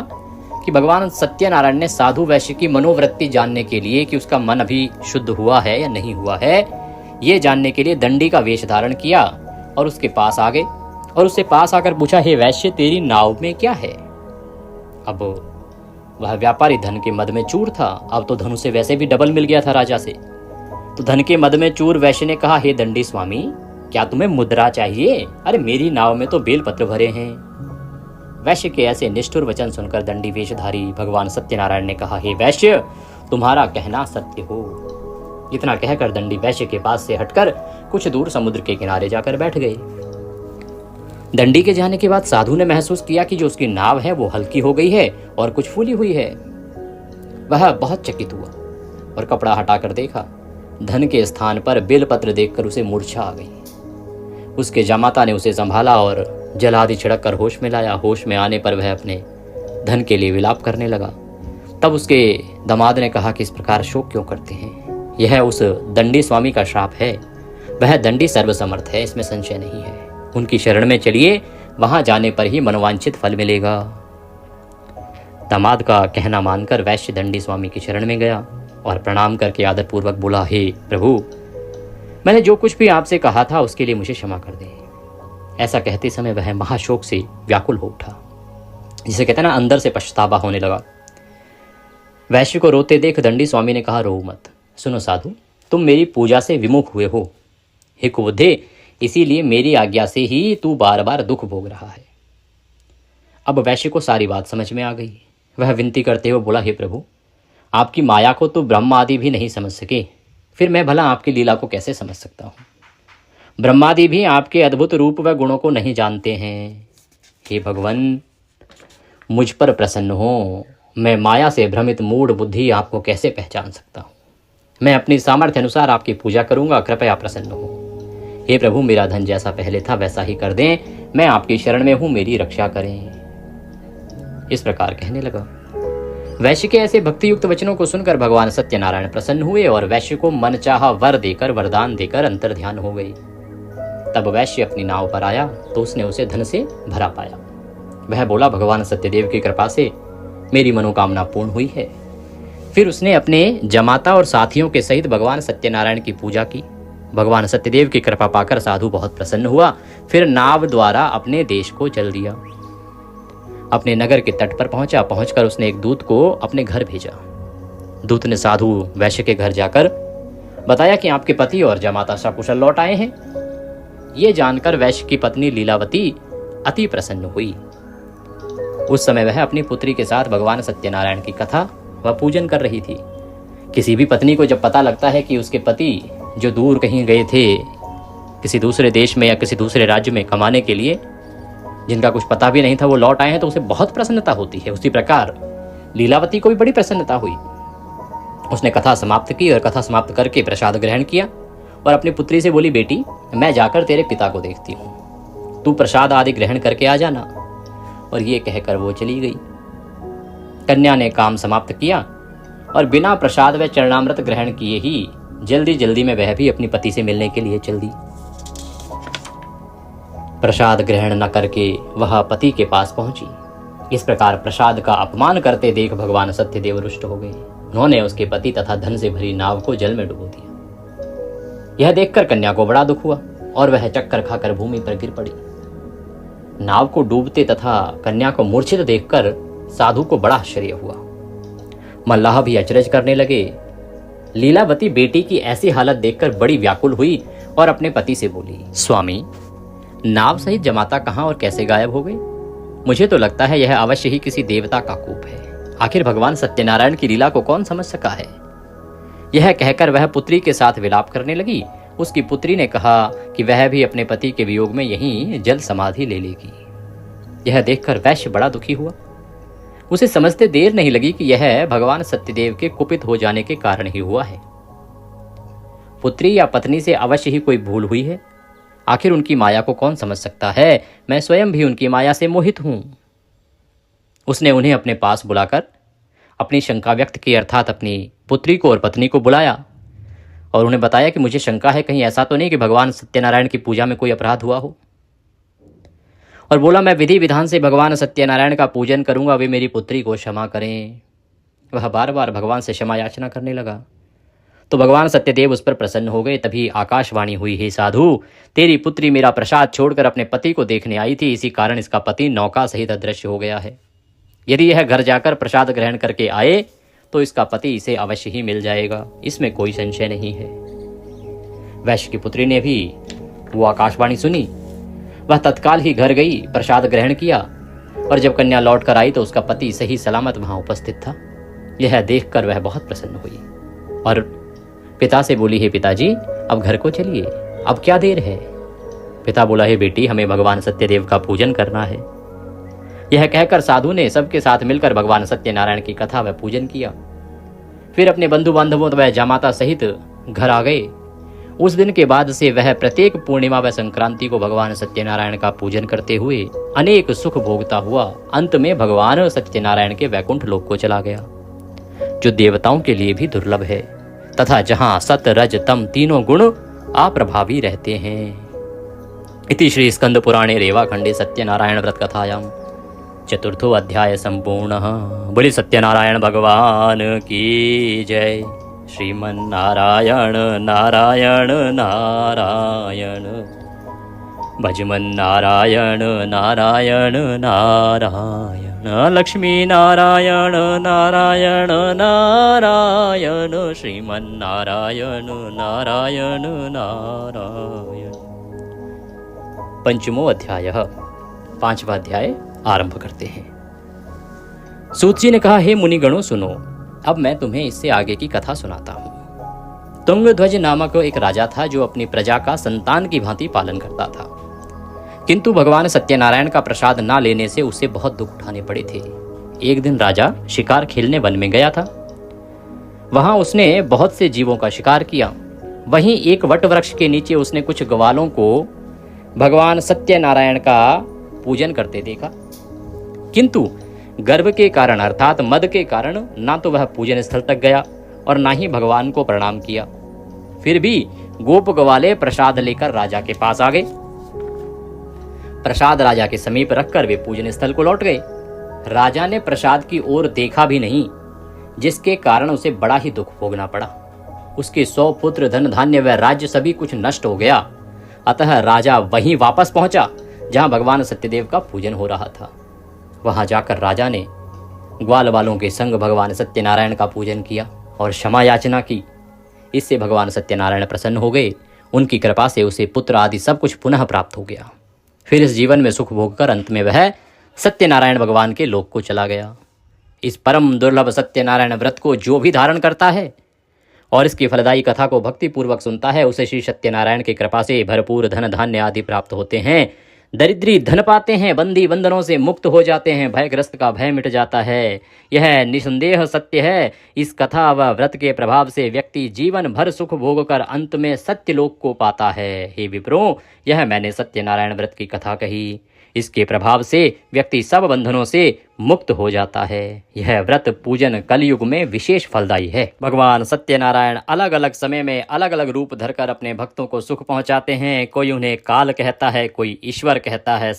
कि भगवान सत्यनारायण ने साधु वैश्य की मनोवृत्ति जानने के लिए कि उसका मन अभी शुद्ध हुआ है या नहीं हुआ है, ये जानने के लिए दंडी का वेश धारण किया और उसके पास आ गए और उससे पास आकर पूछा, हे वैश्य, तेरी नाव में क्या है? अब वह व्यापारी धन के मद में चूर था। अब तो धन उसे वैसे भी डबल मिल गया था राजा से। तो धन के मद में चूर वैश्य ने कहा, हे दंडी स्वामी, क्या तुम्हें मुद्रा चाहिए? अरे मेरी नाव में तो बेलपत्र भरे हैं। वैश्य के ऐसे निष्ठुर वचन सुनकर दंडी वेशधारी भगवान सत्यनारायण ने कहा, हे वैश्य, तुम्हारा कहना सत्य हो। इतना कहकर दंडी वैश्य के पास से हटकर कुछ दूर समुद्र के किनारे जाकर बैठ गए। दंडी के जाने के बाद साधु ने महसूस किया कि जो उसकी नाव है वो हल्की हो गई है और कुछ फूली हुई है। वह बहुत चकित हुआ और कपड़ा हटाकर देखा। धन के स्थान पर बेलपत्र देखकर उसे मूर्छा आ गई। उसके जमाता ने उसे संभाला और जल आदि छिड़क कर होश में लाया। होश में आने पर वह अपने धन के लिए विलाप करने लगा। तब उसके दामाद ने कहा कि इस प्रकार शोक क्यों करते हैं? यह उस दंडी स्वामी का श्राप है। वह दंडी सर्वसमर्थ है, इसमें संशय नहीं है। उनकी शरण में चलिए, वहां जाने पर ही मनोवांछित फल मिलेगा। दामाद का कहना मानकर वैश्य दंडी स्वामी की शरण में गया और प्रणाम करके आदरपूर्वक बोला, हे प्रभु, मैंने जो कुछ भी आपसे कहा था उसके लिए मुझे क्षमा कर दें। ऐसा कहते समय वह महाशोक से व्याकुल हो उठा, जिसे कहते हैं ना, अंदर से पछतावा होने लगा। वैश्य को रोते देख दंडी स्वामी ने कहा, रो मत। सुनो साधु, तुम मेरी पूजा से विमुख हुए हो। हे कुबुद्धे, इसीलिए मेरी आज्ञा से ही तू बार बार दुख भोग रहा है। अब वैश्य को सारी बात समझ में आ गई। वह विनती करते हुए बोला, हे प्रभु, आपकी माया को तो ब्रह्म आदि भी नहीं समझ सके, फिर मैं भला आपकी लीला को कैसे समझ सकता हूँ? ब्रह्मादि भी आपके अद्भुत रूप व गुणों को नहीं जानते हैं। हे भगवान, मुझ पर प्रसन्न हो। मैं माया से भ्रमित मूढ़ बुद्धि आपको कैसे पहचान सकता हूँ? मैं अपनी सामर्थ्य अनुसार आपकी पूजा करूंगा, कृपया प्रसन्न हो। हे प्रभु, मेरा धन जैसा पहले था वैसा ही कर दें, मैं आपकी शरण में हूं, मेरी रक्षा करें। इस प्रकार कहने लगा। वैश्य के ऐसे भक्तियुक्त वचनों को सुनकर भगवान सत्यनारायण प्रसन्न हुए और वैश्य को मनचाहा वरदान देकर अंतर्ध्यान हो गई। तब वैश्य अपनी नाव पर आया तो उसने उसे धन से भरा पाया। वह बोला, भगवान सत्यदेव की कृपा से मेरी मनोकामना पूर्ण हुई है। फिर उसने अपने जमाता और साथियों के सहित भगवान सत्यनारायण की पूजा की। भगवान सत्यदेव की कृपा पाकर साधु बहुत प्रसन्न हुआ। फिर नाव द्वारा अपने देश को चल दिया। अपने नगर के तट पर पहुंचकर उसने एक दूत को अपने घर भेजा। दूत ने साधु वैश्य के घर जाकर बताया कि आपके पति और जमाता सकुशल लौट आए हैं। ये जानकर वैश्य की पत्नी लीलावती अति प्रसन्न हुई। उस समय वह अपनी पुत्री के साथ भगवान सत्यनारायण की कथा व पूजन कर रही थी। किसी भी पत्नी को जब पता लगता है कि उसके पति जो दूर कहीं गए थे किसी दूसरे देश में या किसी दूसरे राज्य में कमाने के लिए, जिनका कुछ पता भी नहीं था, वो लौट आए हैं तो उसे बहुत प्रसन्नता होती है। उसी प्रकार लीलावती को भी बड़ी प्रसन्नता हुई। उसने कथा समाप्त की और कथा समाप्त करके प्रसाद ग्रहण किया और अपनी पुत्री से बोली, बेटी मैं जाकर तेरे पिता को देखती हूँ, तू प्रसाद आदि ग्रहण करके आ जाना। और ये कहकर वो चली गई। कन्या ने काम समाप्त किया और बिना प्रसाद व चरणामृत ग्रहण किए ही जल्दी जल्दी में वह भी अपनी पति से मिलने के लिए चल दी। प्रसाद ग्रहण न करके वह पति के पास पहुंची। इस प्रकार प्रसाद का अपमान करते देख भगवान सत्यदेव रुष्ट हो गए। उन्होंने उसके पति तथा धन से भरी नाव को जल में डुबो दिया। यह देखकर कन्या को बड़ा दुख हुआ और वह चक्कर खाकर भूमि पर गिर पड़ी। नाव को डूबते तथा कन्या को मूर्छित देखकर साधु को बड़ा आश्चर्य हुआ। मल्लाह भी अचरज करने लगे। लीलावती बेटी की ऐसी हालत देखकर बड़ी व्याकुल हुई और अपने पति से बोली, स्वामी नाव सहित जमाता कहाँ और कैसे गायब हो गए? मुझे तो लगता है यह अवश्य ही किसी देवता का कोप है। आखिर भगवान सत्यनारायण की लीला को कौन समझ सका है? यह कहकर वह पुत्री के साथ विलाप करने लगी। उसकी पुत्री ने कहा कि वह भी अपने पति के वियोग में यहीं जल समाधि ले लेगी। यह देखकर वैश्य बड़ा दुखी हुआ। उसे समझते देर नहीं लगी कि यह भगवान सत्यदेव के कुपित हो जाने के कारण ही हुआ है। पुत्री या पत्नी से अवश्य ही कोई भूल हुई है। आखिर उनकी माया को कौन समझ सकता है? मैं स्वयं भी उनकी माया से मोहित हूं। उसने उन्हें अपने पास बुलाकर अपनी शंका व्यक्त की, अर्थात अपनी पुत्री को और पत्नी को बुलाया और उन्हें बताया कि मुझे शंका है, कहीं ऐसा तो नहीं कि भगवान सत्यनारायण की पूजा में कोई अपराध हुआ हो। और बोला, मैं विधि विधान से भगवान सत्यनारायण का पूजन करूंगा, वे मेरी पुत्री को क्षमा करें। वह बार बार भगवान से क्षमा याचना करने लगा तो भगवान सत्यदेव उस पर प्रसन्न हो गए। तभी आकाशवाणी हुई, हे साधु, तेरी पुत्री मेरा प्रसाद छोड़कर अपने पति को देखने आई थी, इसी कारण इसका पति नौका सहित अदृश्य हो गया है। यदि यह घर जाकर प्रसाद ग्रहण करके आए तो इसका पति इसे अवश्य ही मिल जाएगा, इसमें कोई संशय नहीं है। वैश्य की पुत्री ने भी वो आकाशवाणी सुनी। वह तत्काल ही घर गई, प्रसाद ग्रहण किया और जब कन्या लौट कर आई तो उसका पति सही सलामत वहां उपस्थित था। यह देखकर वह बहुत प्रसन्न हुई और पिता से बोली, हे पिताजी अब घर को चलिए, अब क्या देर है? पिता बोला, हे बेटी हमें भगवान सत्यदेव का पूजन करना है। यह कहकर साधु ने सबके साथ मिलकर भगवान सत्यनारायण की कथा व पूजन किया। फिर अपने बंधु बांधवों व जामाता सहित घर आ गए। उस दिन के बाद से वह प्रत्येक पूर्णिमा व संक्रांति को भगवान सत्यनारायण का पूजन करते हुए अनेक सुख भोगता हुआ अंत में भगवान सत्यनारायण के वैकुंठ लोक को चला गया, जो देवताओं के लिए भी दुर्लभ है तथा जहां सत रज तम तीनों गुण अप्रभावी रहते हैं। इति श्री स्कंद पुराणे रेवाखंडे सत्यनारायण व्रत कथायां चतुर्थो अध्याय संपूर्णः। बोले सत्यनारायण भगवान की जय। श्रीमन्नारायण नारायण नारायण, भजमन नारायण नारायण नारायण, लक्ष्मी नारायण नारायण नारायण, श्रीमन्नारायण नारायण नारायण। पंचमो अध्याय, पांचवा अध्याय आरंभ करते हैं। सूत जी ने कहा, हे मुनिगणों सुनो, अब मैं तुम्हें इससे आगे की कथा सुनाता हूं। तुंगध्वज नामक एक राजा था जो अपनी प्रजा का संतान की भांति पालन करता था, किंतु भगवान सत्यनारायण का प्रसाद ना लेने से उसे बहुत दुख उठाने पड़े थे। एक दिन राजा शिकार खेलने वन में गया था। वहां उसने बहुत से जीवों का शिकार किया। वहीं एक वट वृक्ष के नीचे उसने कुछ ग्वालों को भगवान सत्यनारायण का पूजन करते देखा, किंतु गर्व के कारण अर्थात मद के कारण ना तो वह पूजन स्थल तक गया और ना ही भगवान को प्रणाम किया। फिर भी गोप ग्वाले प्रसाद लेकर राजा के पास आ गए। प्रसाद राजा के समीप रखकर वे पूजन स्थल को लौट गए। राजा ने प्रसाद की ओर देखा भी नहीं, जिसके कारण उसे बड़ा ही दुख भोगना पड़ा। उसके 100 पुत्र, धन धान्य व राज्य सभी कुछ नष्ट हो गया। अतः राजा वहीं वापस पहुंचा जहां भगवान सत्यदेव का पूजन हो रहा था। वहां जाकर राजा ने ग्वाल वालों के संग भगवान सत्यनारायण का पूजन किया और क्षमा याचना की। इससे भगवान सत्यनारायण प्रसन्न हो गए। उनकी कृपा से उसे पुत्र आदि सब कुछ पुनः प्राप्त हो गया। फिर इस जीवन में सुख भोगकर अंत में वह सत्यनारायण भगवान के लोक को चला गया। इस परम दुर्लभ सत्यनारायण व्रत को जो भी धारण करता है और इसकी फलदायी कथा को भक्ति पूर्वक सुनता है, उसे श्री सत्यनारायण की कृपा से भरपूर धन धान्य आदि प्राप्त होते हैं। दरिद्री धन पाते हैं, बंदी बंधनों से मुक्त हो जाते हैं, भयग्रस्त का भय मिट जाता है। यह निसंदेह सत्य है। इस कथा व व्रत के प्रभाव से व्यक्ति जीवन भर सुख भोग कर अंत में सत्य लोक को पाता है। हे विप्रों, यह मैंने सत्यनारायण व्रत की कथा कही। इसके प्रभाव से व्यक्ति सब बंधनों से मुक्त हो जाता है। यह व्रत पूजन कलयुग में विशेष फलदायी है। भगवान सत्यनारायण अलग अलग समय में अलग अलग रूप धरकर अपने भक्तों को सुख पहुंचाते हैं। कोई उन्हें काल कहता है, कोई ईश्वर कहता है,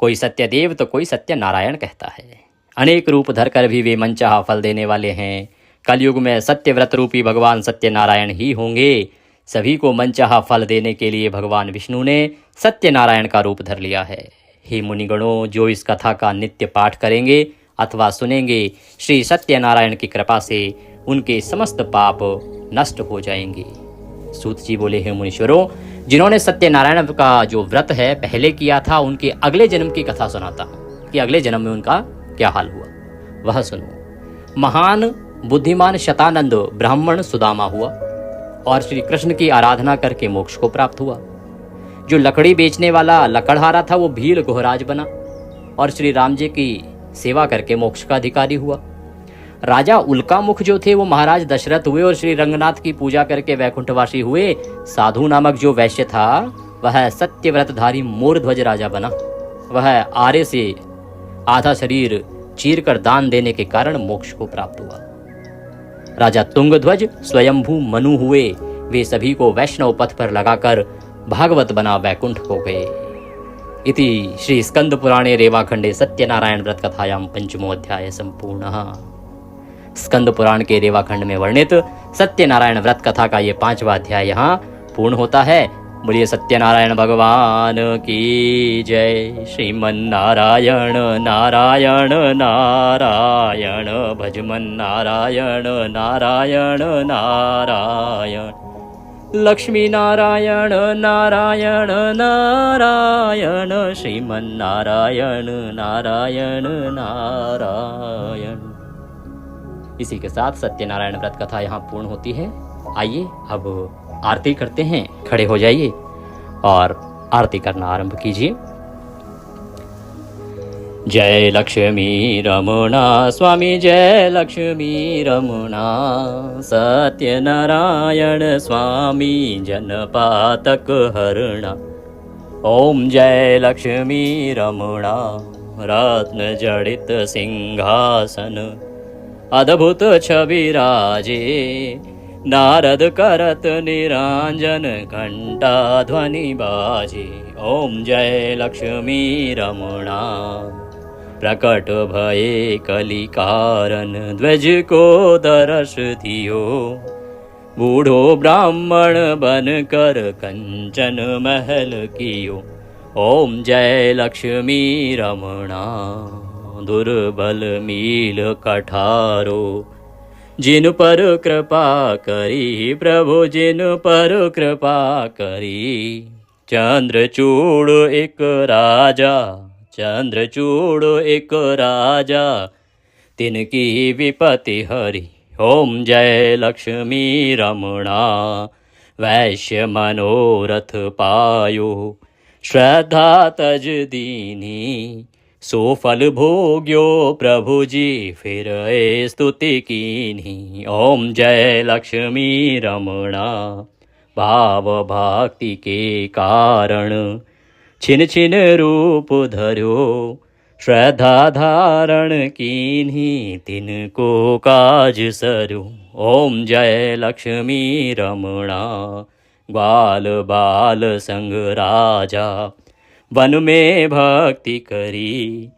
कोई सत्यदेव तो कोई सत्यनारायण कहता है। अनेक रूप धरकर भी वे मनचाहा फल देने वाले हैं। कलयुग में सत्यव्रत रूपी भगवान सत्यनारायण ही होंगे। सभी को मनचाहा फल देने के लिए भगवान विष्णु ने सत्यनारायण का रूप धर लिया है। हे मुनिगणों, जो इस कथा का नित्य पाठ करेंगे अथवा सुनेंगे, श्री सत्यनारायण की कृपा से उनके समस्त पाप नष्ट हो जाएंगे। सूत जी बोले, हे मुनीश्वरों, जिन्होंने सत्यनारायण का जो व्रत है पहले किया था, उनके अगले जन्म की कथा सुनाता हूँ कि अगले जन्म में उनका क्या हाल हुआ, वह सुनो। महान बुद्धिमान शतानंद ब्राह्मण सुदामा हुआ और श्री कृष्ण की आराधना करके मोक्ष को प्राप्त हुआ। जो लकड़ी बेचने वाला लकड़हारा था वो भील गुहराज बना और श्री राम जी की सेवा करके मोक्ष का अधिकारी हुआ। राजा उल्कामुख जो थे वो महाराज दशरथ हुए और श्री रंगनाथ की पूजा करके वैकुंठवासी हुए। साधु नामक जो वैश्य था वह सत्यव्रतधारी मोरध्वज राजा बना। वह आरे से आधा शरीर चीरकर दान देने के कारण मोक्ष को प्राप्त हुआ। राजा तुंगध्वज स्वयंभू मनु हुए। वे सभी को वैष्णव पथ पर लगाकर भागवत बना वैकुंठ को गए। इति श्री स्कंद पुराणे रेवाखंडे सत्यनारायण व्रत कथायाम पंचमो अध्याय संपूर्णः। स्कंद पुराण के रेवाखंड में वर्णित सत्यनारायण व्रत कथा का ये 5वां अध्याय यहाँ पूर्ण होता है। बोलिए सत्यनारायण भगवान की जय। श्रीमन नारायण नारायण नारायण, भजमन नारायण नारायण नारायण, लक्ष्मी नारायण नारायण नारायण, श्रीमन नारायण नारायण नारायण। इसी के साथ सत्यनारायण व्रत कथा यहाँ पूर्ण होती है। आइए अब आरती करते हैं। खड़े हो जाइए और आरती करना आरंभ कीजिए। जय लक्ष्मी रमणा स्वामी, जय लक्ष्मी रमणा, सत्यनारायण स्वामी जनपातक हरणा। ओम जय लक्ष्मी रमणा, रत्न जड़ित सिंहासन, अद्भुत छवि राजे, नारद करत निरांजन, घंटा ध्वनि बाजे। ओम जय लक्ष्मी रमणा, प्रकट भये कलि कारण, ध्वज को दर्श दियो, बूढ़ो ब्राह्मण बन कर कंचन महल कियो। ओम जय लक्ष्मी रमणा, दुर्बल मील कठारो, जिन पर कृपा करी प्रभु, जिन पर कृपा करी। चंद्रचूड़ एक राजा, चंद्रचूड़ एक राजा, तिनकी विपत्ति हरि। ओम जय लक्ष्मी रमणा, वैश्य मनोरथ पायो, श्रद्धा तज दीनी, सो फल भोग्यो प्रभु जी, फिर स्तुति कीन्ही। ओम जय लक्ष्मी रमणा, भाव भक्ति के कारण, छिन छिन रूप धर्यो, श्रद्धा धारण कीन्ही, तिनको काज सरु। ओम जय लक्ष्मी रमणा, ग्वाल बाल संग राजा, वन में भक्ति करी,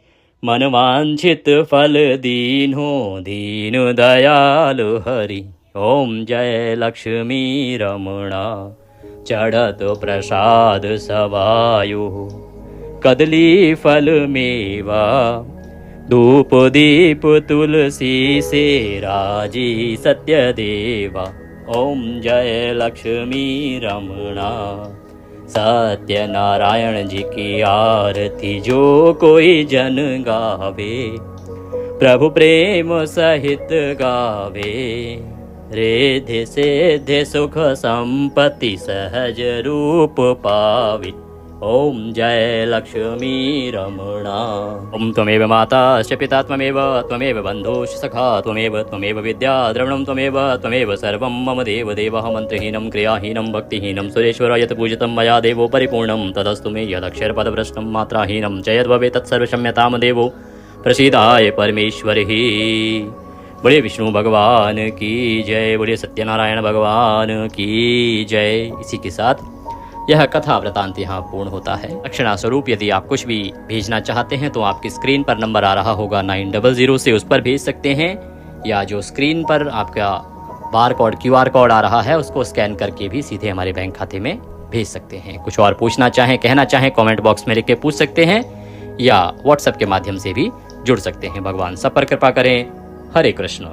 मन वांछित फल दीन्हो, दीन दयाल हरि। ओम जय लक्ष्मी रमणा, चढ़त प्रसाद सवायो, कदली फल मेवा, धूप दीप तुलसी से राजी सत्य देवा। ओम जय लक्ष्मी रमणा, सत्यनारायण जी की आरती जो कोई जन गावे, प्रभु प्रेम सहित गावे, रिद्धि सिद्धि सुख संपत्ति सहज रूप पावि। ओम जय लक्ष्मी रमणा। ओम त्वमेव माता च पिता त्वमेव बन्धुश्च सखा त्वमेव विद्या द्रविणं त्वमेव सर्वं मम देव देवः मंत्रहीनं क्रियाहीनं भक्तिहीनं सुरेश्वर यत् पूजितं मया देवो परिपूर्णं तदस्तु मे यदक्षरपदभ्रष्टं मात्राहीनं च यद्भवेत् तत्सर्वक्षम्यतां देवो प्रसीदाय परमेश्वर ही। बोलिए विष्णु भगवान की जय, बोलिए सत्यनारायण भगवान की जय। इसी के साथ यह कथा वृतांत यहाँ पूर्ण होता है। दक्षिणा स्वरूप यदि आप कुछ भी भेजना चाहते हैं तो आपकी स्क्रीन पर नंबर आ रहा होगा 900 से, उस पर भेज सकते हैं, या जो स्क्रीन पर आपका बार कोड QR कोड आ रहा है उसको स्कैन करके भी सीधे हमारे बैंक खाते में भेज सकते हैं। कुछ और पूछना चाहें, कहना चाहें, कमेंट बॉक्स में लिख के पूछ सकते हैं या व्हाट्सएप के माध्यम से भी जुड़ सकते हैं। भगवान सब पर कृपा करें। हरे कृष्ण।